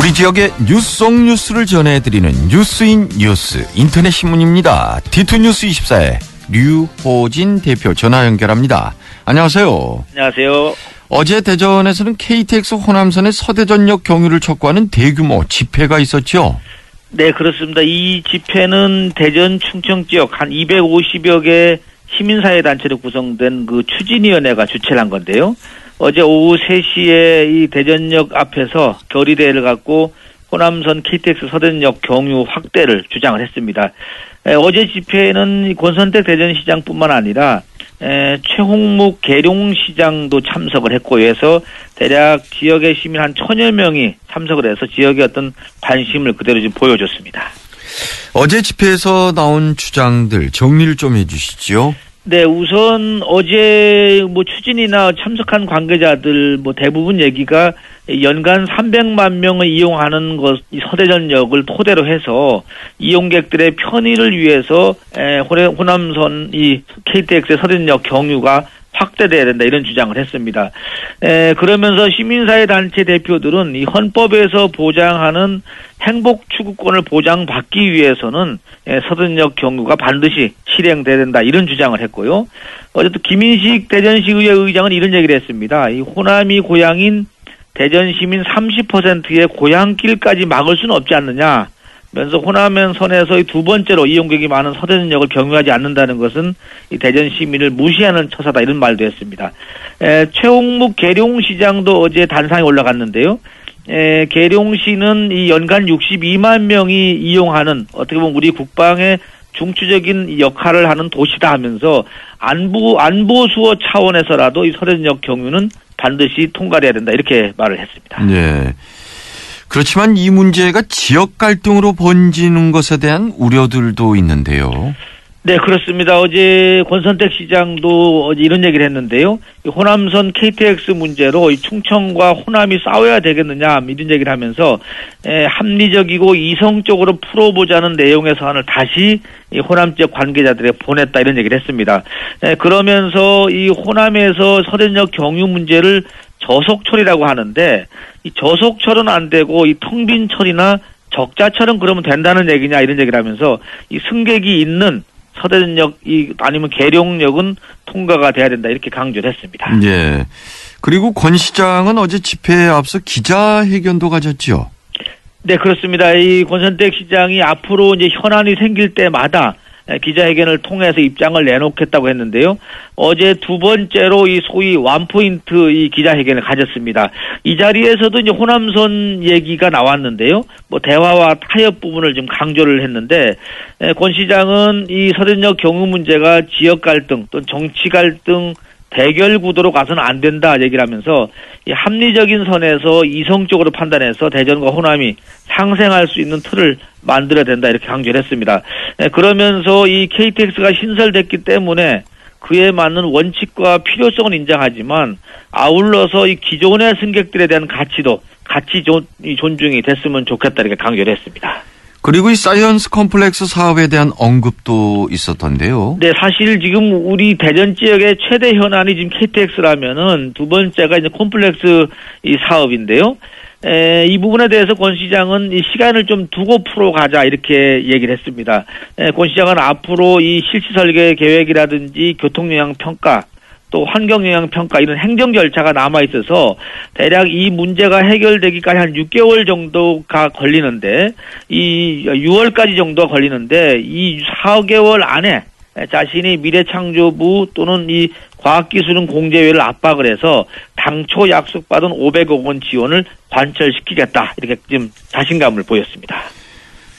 우리 지역의 뉴스 속 뉴스를 전해드리는 뉴스인 뉴스 인터넷 신문입니다. D2뉴스 24의 류호진 대표 전화 연결합니다. 안녕하세요. 안녕하세요. 어제 대전에서는 KTX 호남선의 서대전역 경유를 촉구하는 대규모 집회가 있었죠? 네, 그렇습니다. 이 집회는 대전 충청 지역 한 250여 개 시민사회단체로 구성된 그 추진위원회가 주최를 한 건데요. 어제 오후 3시에 이 대전역 앞에서 결의대회를 갖고 호남선 KTX 서대전역 경유 확대를 주장을 했습니다. 어제 집회에는 권선택 대전시장뿐만 아니라 최홍묵 계룡시장도 참석을 했고 해서 대략 지역의 시민 한 1000여 명이 참석을 해서 지역의 어떤 관심을 그대로 좀 보여줬습니다. 어제 집회에서 나온 주장들 정리를 좀 해주시죠. 네, 우선 어제 추진이나 참석한 관계자들 대부분 얘기가 연간 300만 명을 이용하는 이 서대전역을 토대로 해서 이용객들의 편의를 위해서 호남선 이 KTX의 서대전역 경유가 확대돼야 된다 이런 주장을 했습니다. 그러면서 시민사회 단체 대표들은 이 헌법에서 보장하는 행복 추구권을 보장받기 위해서는 서대전역 경유가 반드시 실행돼야 된다 이런 주장을 했고요. 어제 또 김인식 대전시의회 의장은 이런 얘기를 했습니다. 이 호남이 고향인 대전 시민 30%의 고향길까지 막을 수는 없지 않느냐. 면서 호남선에서 두 번째로 이용객이 많은 서대전역을 경유하지 않는다는 것은 이 대전 시민을 무시하는 처사다 이런 말도 했습니다. 최홍묵 계룡시장도 어제 단상에 올라갔는데요. 계룡시는 이 연간 62만 명이 이용하는 어떻게 보면 우리 국방의 중추적인 역할을 하는 도시다 하면서 안보 수호 차원에서라도 이 서대전역 경유는 반드시 통과돼야 된다 이렇게 말을 했습니다. 네. 그렇지만 이 문제가 지역 갈등으로 번지는 것에 대한 우려들도 있는데요. 네, 그렇습니다. 어제 권선택 시장도 어제 이런 얘기를 했는데요. 호남선 KTX 문제로 충청과 호남이 싸워야 되겠느냐 이런 얘기를 하면서 합리적이고 이성적으로 풀어보자는 내용의 사안을 다시 호남 지역 관계자들에게 보냈다 이런 얘기를 했습니다. 그러면서 이 호남에서 서대전역 경유 문제를 저속철이라고 하는데 이 저속철은 안 되고 이 텅 빈 철이나 적자철은 그러면 된다는 얘기냐 이런 얘기를 하면서 이 승객이 있는 서대전역 아니면 계룡역은 통과가 돼야 된다 이렇게 강조를 했습니다. 예. 그리고 권 시장은 어제 집회에 앞서 기자회견도 가졌죠. 네, 그렇습니다. 이 권선택 시장이 앞으로 이제 현안이 생길 때마다 기자회견을 통해서 입장을 내놓겠다고 했는데요. 어제 두 번째로 이 소위 원포인트 이 기자회견을 가졌습니다. 이 자리에서도 이제 호남선 얘기가 나왔는데요. 대화와 타협 부분을 좀 강조를 했는데, 권 시장은 이 서대전역 경유 문제가 지역 갈등 또 정치 갈등 대결 구도로 가서는 안 된다 얘기를 하면서 이 합리적인 선에서 이성적으로 판단해서 대전과 호남이 상생할 수 있는 틀을 만들어야 된다 이렇게 강조를 했습니다. 그러면서 이 KTX가 신설됐기 때문에 그에 맞는 원칙과 필요성은 인정하지만 아울러서 이 기존의 승객들에 대한 가치 존중이 됐으면 좋겠다 이렇게 강조를 했습니다. 그리고 이 사이언스 컴플렉스 사업에 대한 언급도 있었던데요. 네, 사실 지금 우리 대전 지역의 최대 현안이 지금 KTX라면은 두 번째가 이제 컴플렉스 이 사업인데요. 이 부분에 대해서 권 시장은 이 시간을 좀 두고 풀어가자 이렇게 얘기를 했습니다. 권 시장은 앞으로 이 실시 설계 계획이라든지 교통영향 평가 또 환경영향평가 이런 행정 절차가 남아있어서 대략 이 문제가 해결되기까지 한 6개월 정도가 걸리는데 이 6월까지 정도가 걸리는데 이 4개월 안에 자신이 미래창조부 또는 이 과학기술은공제회를 압박을 해서 당초 약속받은 500억 원 지원을 관철시키겠다 이렇게 좀 자신감을 보였습니다.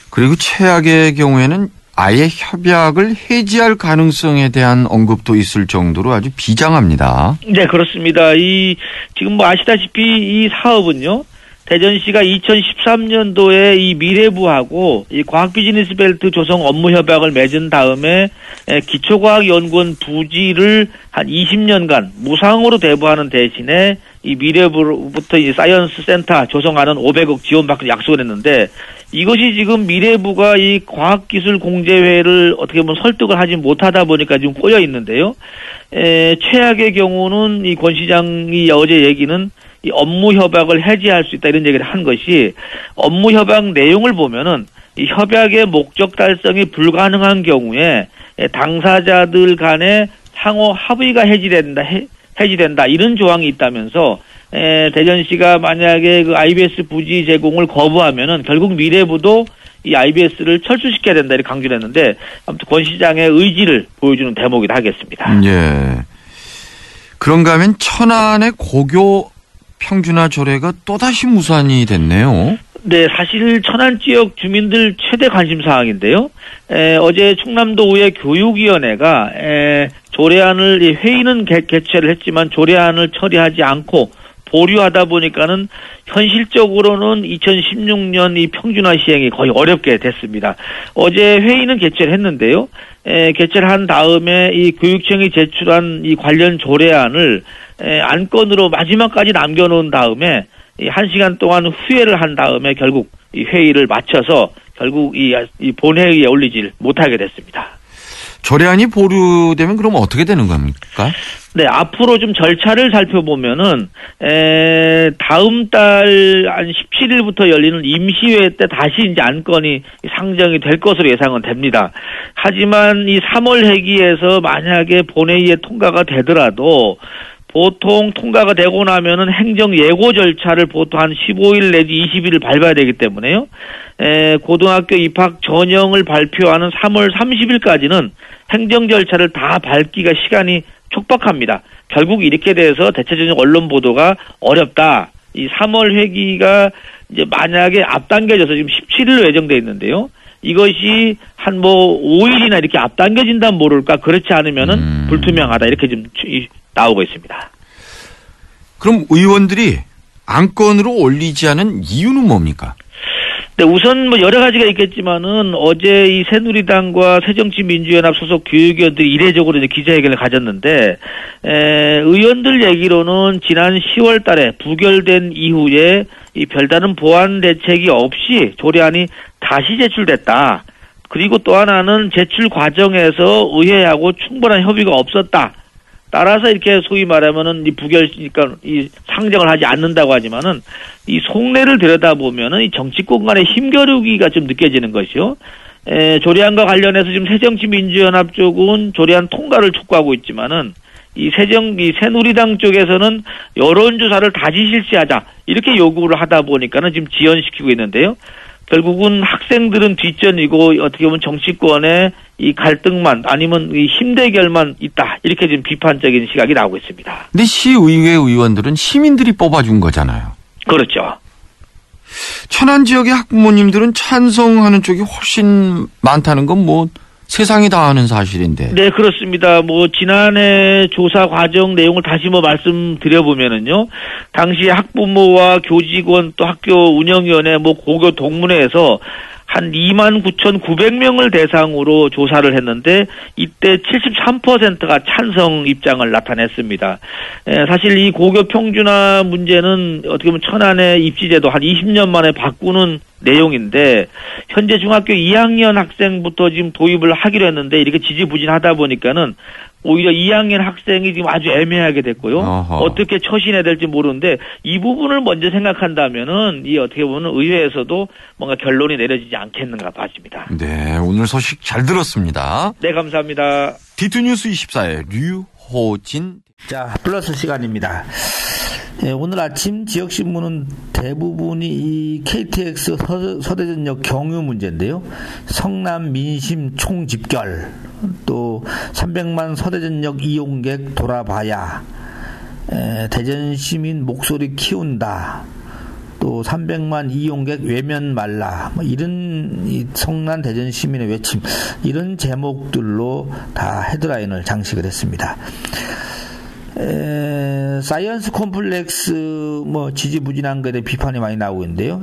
그리고 최악의 경우에는 아예 협약을 해지할 가능성에 대한 언급도 있을 정도로 아주 비장합니다. 네, 그렇습니다. 지금 아시다시피 이 사업은요. 대전시가 2013년도에 이 미래부하고 이 과학비즈니스벨트 조성 업무 협약을 맺은 다음에 기초과학연구원 부지를 한 20년간 무상으로 대부하는 대신에 이 미래부로부터 이 사이언스 센터 조성하는 500억 지원받기로 약속을 했는데 이것이 지금 미래부가 이 과학기술공제회를 어떻게 보면 설득을 하지 못하다 보니까 지금 꼬여 있는데요. 최악의 경우는 이 권 시장이 어제 얘기는 이 업무 협약을 해지할 수 있다 이런 얘기를 한 것이 업무 협약 내용을 보면은 이 협약의 목적 달성이 불가능한 경우에 당사자들 간의 상호 합의가 해지된다 이런 조항이 있다면서 대전시가 만약에 그 IBS 부지 제공을 거부하면은 결국 미래부도 이 IBS를 철수시켜야 된다 이렇게 강조를 했는데 아무튼 권 시장의 의지를 보여주는 대목이라 하겠습니다. 예. 그런가 하면 천안의 고교 평준화 조례가 또다시 무산이 됐네요. 네, 사실 천안 지역 주민들 최대 관심 사항인데요. 어제 충남도의회 교육위원회가 조례안을 회의는 개최를 했지만 조례안을 처리하지 않고 보류하다 보니까는 현실적으로는 2016년 이 평준화 시행이 거의 어렵게 됐습니다. 어제 회의는 개최를 했는데요. 개최를 한 다음에 이 교육청이 제출한 이 관련 조례안을 안건으로 마지막까지 남겨놓은 다음에 1시간 동안 후회를 한 다음에 결국 이 회의를 마쳐서 결국 이 본회의에 올리질 못하게 됐습니다. 조례안이 보류되면 그럼 어떻게 되는 겁니까? 네, 앞으로 좀 절차를 살펴보면은, 다음 달 한 17일부터 열리는 임시회 때 다시 이제 안건이 상정이 될 것으로 예상은 됩니다. 하지만 이 3월 회기에서 만약에 본회의에 통과가 되더라도 보통 통과가 되고 나면은 행정 예고 절차를 보통 한 15일 내지 20일을 밟아야 되기 때문에요. 고등학교 입학 전형을 발표하는 3월 30일까지는 행정 절차를 다 밟기가 시간이 촉박합니다. 결국 이렇게 돼서 대체적인 언론 보도가 어렵다. 이 3월 회기가 이제 만약에 앞당겨져서 지금 17일로 예정돼 있는데요. 이것이 한 5일이나 이렇게 앞당겨진다면 모를까. 그렇지 않으면은 불투명하다. 이렇게 좀 나오고 있습니다. 그럼 의원들이 안건으로 올리지 않은 이유는 뭡니까? 네, 우선 여러 가지가 있겠지만은 어제 이 새누리당과 새정치민주연합 소속 교육위원들이 이례적으로 이제 기자회견을 가졌는데, 의원들 얘기로는 지난 10월 달에 부결된 이후에 이 별다른 보완 대책이 없이 조례안이 다시 제출됐다. 그리고 또 하나는 제출 과정에서 의회하고 충분한 협의가 없었다. 따라서 이렇게 소위 말하면은 이 그러니까 이 상정을 하지 않는다고 하지만은 이 속내를 들여다보면은 이 정치권 간의 힘겨루기가 좀 느껴지는 것이요. 조례안과 관련해서 지금 새정치민주연합 쪽은 조례안 통과를 촉구하고 있지만은 이 새누리당 쪽에서는 여론조사를 다시 실시하자 이렇게 요구를 하다 보니까는 지금 지연시키고 있는데요. 결국은 학생들은 뒷전이고 어떻게 보면 정치권의 이 갈등만 아니면 이 힘대결만 있다. 이렇게 지금 비판적인 시각이 나오고 있습니다. 근데 시의회 의원들은 시민들이 뽑아준 거잖아요. 그렇죠. 천안 지역의 학부모님들은 찬성하는 쪽이 훨씬 많다는 건 세상이 다 아는 사실인데. 네, 그렇습니다. 지난해 조사 과정 내용을 다시 말씀드려보면은요. 당시 학부모와 교직원 또 학교 운영위원회 고교 동문회에서 한 29,900명을 대상으로 조사를 했는데 이때 73%가 찬성 입장을 나타냈습니다. 사실 이 고교 평준화 문제는 어떻게 보면 천안의 입시제도 한 20년 만에 바꾸는 내용인데 현재 중학교 2학년 학생부터 지금 도입을 하기로 했는데 이렇게 지지부진하다 보니까는 오히려 2학년 학생이 지금 아주 애매하게 됐고요. 어허. 어떻게 처신해야 될지 모르는데 이 부분을 먼저 생각한다면은 이 어떻게 보면 의회에서도 뭔가 결론이 내려지지 않겠는가 봐집니다. 네, 오늘 소식 잘 들었습니다. 네, 감사합니다. D2뉴스 24의 류호진. 자, 플러스 시간입니다. 오늘 아침 지역신문은 대부분이 이 KTX 서대전역 경유 문제인데요. 성남 민심 총집결, 또 300만 서대전역 이용객 돌아봐야, 대전시민 목소리 키운다, 또 300만 이용객 외면 말라, 이런 이 성남 대전시민의 외침, 이런 제목들로 다 헤드라인을 장식을 했습니다. 사이언스 콤플렉스 지지부진한 것에 대해 비판이 많이 나오고 있는데요.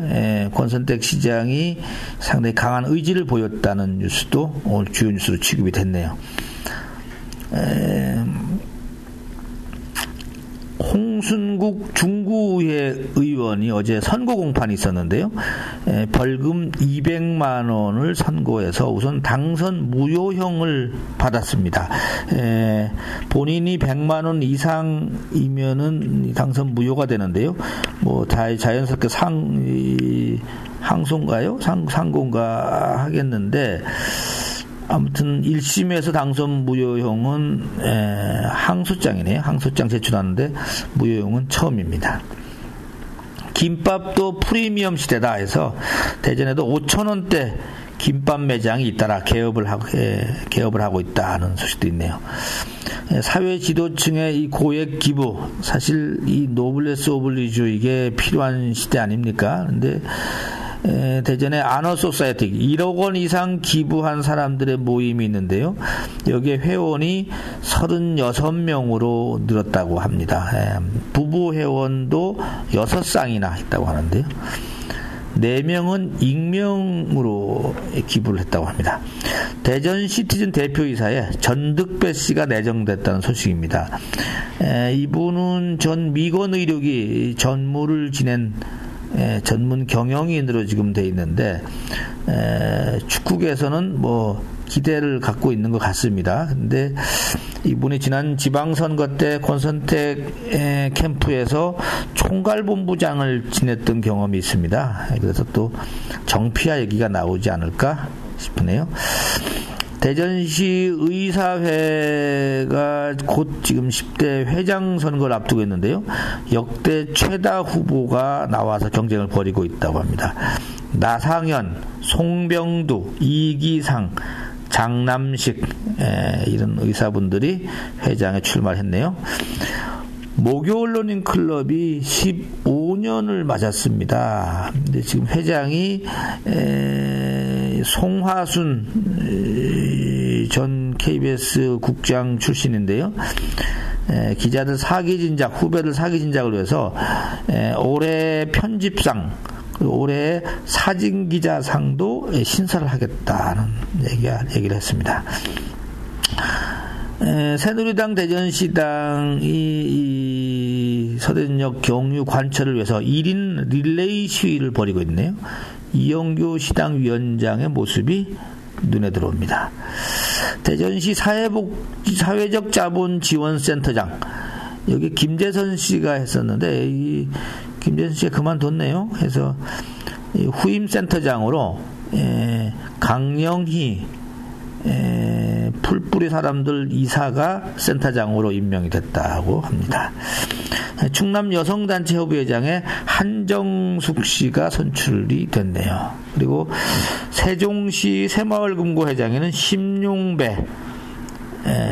권선택 시장이 상당히 강한 의지를 보였다는 뉴스도 오늘 주요 뉴스로 취급이 됐네요. 홍순국 중구의회 의원이 어제 선고 공판이 있었는데요. 벌금 200만 원을 선고해서 우선 당선 무효형을 받았습니다. 본인이 100만 원 이상이면은 당선 무효가 되는데요. 뭐 자연스럽게 항소인가요? 상고인가 하겠는데, 아무튼 1심에서 당선 무효형은 항소장이네요. 항소장 제출하는데 무효형은 처음입니다. 김밥도 프리미엄 시대다 해서 대전에도 5,000원대 김밥 매장이 잇따라 개업을 하고 있다는 소식도 있네요. 사회 지도층의 이 고액 기부, 사실 이 노블레스 오블리주 이게 필요한 시대 아닙니까? 근데 대전에 아너 소사이어티 1억 원 이상 기부한 사람들의 모임이 있는데요. 여기에 회원이 36명으로 늘었다고 합니다. 부부 회원도 6쌍이나 있다고 하는데요. 4명은 익명으로 기부를 했다고 합니다. 대전 시티즌 대표이사에 전득배 씨가 내정됐다는 소식입니다. 이분은 전 미건 의료기 전무를 지낸 전문 경영인으로 지금 돼 있는데, 축구계에서는 뭐 기대를 갖고 있는 것 같습니다. 근데 이분이 지난 지방선거 때 권선택 캠프에서 총괄본부장을 지냈던 경험이 있습니다. 그래서 또 정피아 얘기가 나오지 않을까 싶으네요. 대전시 의사회가 곧 지금 10대 회장 선거를 앞두고 있는데요. 역대 최다 후보가 나와서 경쟁을 벌이고 있다고 합니다. 나상현, 송병두, 이기상, 장남식 이런 의사분들이 회장에 출마했네요. 모교 언론인 클럽이 15년을 맞았습니다. 근데 지금 회장이 송화순 전 KBS 국장 출신인데요. 기자들 후배들 사기 진작을 위해서 올해 편집상, 올해 사진기자상도 신설을 하겠다는 얘기를 했습니다. 새누리당 대전시당이 서대전역 경유 관철을 위해서 1인 릴레이 시위를 벌이고 있네요. 이영규 시당 위원장의 모습이 눈에 들어옵니다. 대전시 사회적 자본 지원센터장, 여기 김재선 씨가 했었는데 이 김재선 씨가 그만뒀네요. 해서 후임 센터장으로 강영희 풀뿌리 사람들 이사가 센터장으로 임명이 됐다고 합니다. 충남 여성단체 협의회장에 한정숙 씨가 선출이 됐네요. 그리고 세종시 새마을금고회장에는 심용배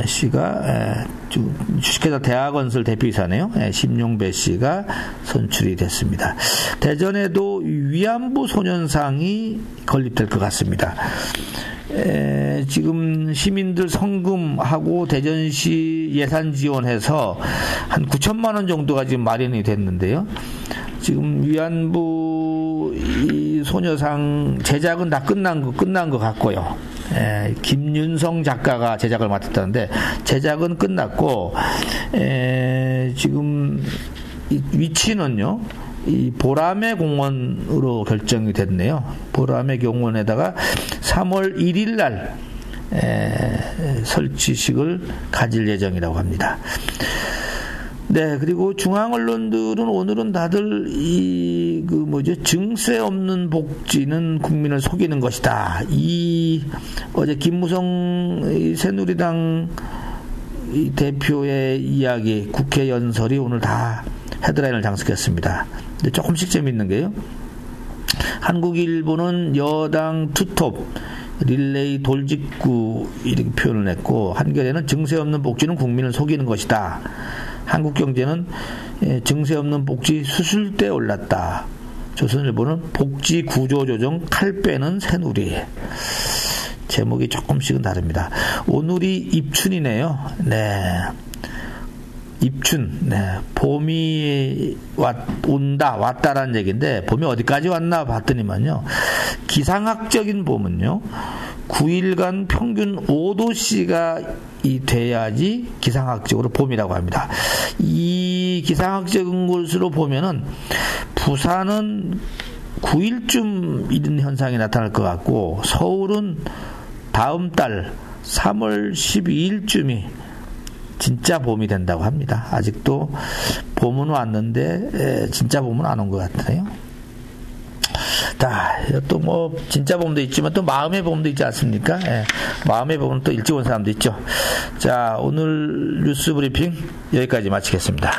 씨가 주식회사 대학건설 대표이사네요. 심용배 씨가 선출이 됐습니다. 대전에도 위안부 소년상이 건립될 것 같습니다. 지금 시민들 성금하고 대전시 예산 지원해서 한 9천만 원 정도가 지금 마련이 됐는데요. 지금 위안부 이 소녀상 제작은 다 끝난 것 같고요. 김윤성 작가가 제작을 맡았다는데 제작은 끝났고, 지금 위치는요, 이 보라매 공원으로 결정이 됐네요. 보라매 공원에다가 3월 1일 날 설치식을 가질 예정이라고 합니다. 네, 그리고 중앙 언론들은 오늘은 다들 증세 없는 복지는 국민을 속이는 것이다. 어제 김무성 새누리당 대표의 이야기, 국회 연설이 오늘 다 헤드라인을 장식했습니다. 근데 조금씩 재밌는 게요. 한국일보는 여당 투톱 릴레이 돌직구 이렇게 표현을 했고, 한겨레는 증세 없는 복지는 국민을 속이는 것이다. 한국경제는 증세 없는 복지 수술대 올랐다. 조선일보는 복지 구조조정 칼 빼는 새누리. 제목이 조금씩은 다릅니다. 오늘이 입춘이네요. 네. 입춘, 네. 봄이 왔다라는 얘기인데, 봄이 어디까지 왔나 봤더니만요. 기상학적인 봄은요, 9일간 평균 5도씨가 돼야지 기상학적으로 봄이라고 합니다. 이 기상학적인 것으로 보면은 부산은 9일쯤 이런 현상이 나타날 것 같고 서울은 다음 달 3월 12일쯤이 진짜 봄이 된다고 합니다. 아직도 봄은 왔는데 진짜 봄은 안 온 것 같네요. 자, 또 뭐 진짜 봄도 있지만 또 마음의 봄도 있지 않습니까? 예, 마음의 봄은 또 일찍 온 사람도 있죠. 자, 오늘 뉴스 브리핑 여기까지 마치겠습니다.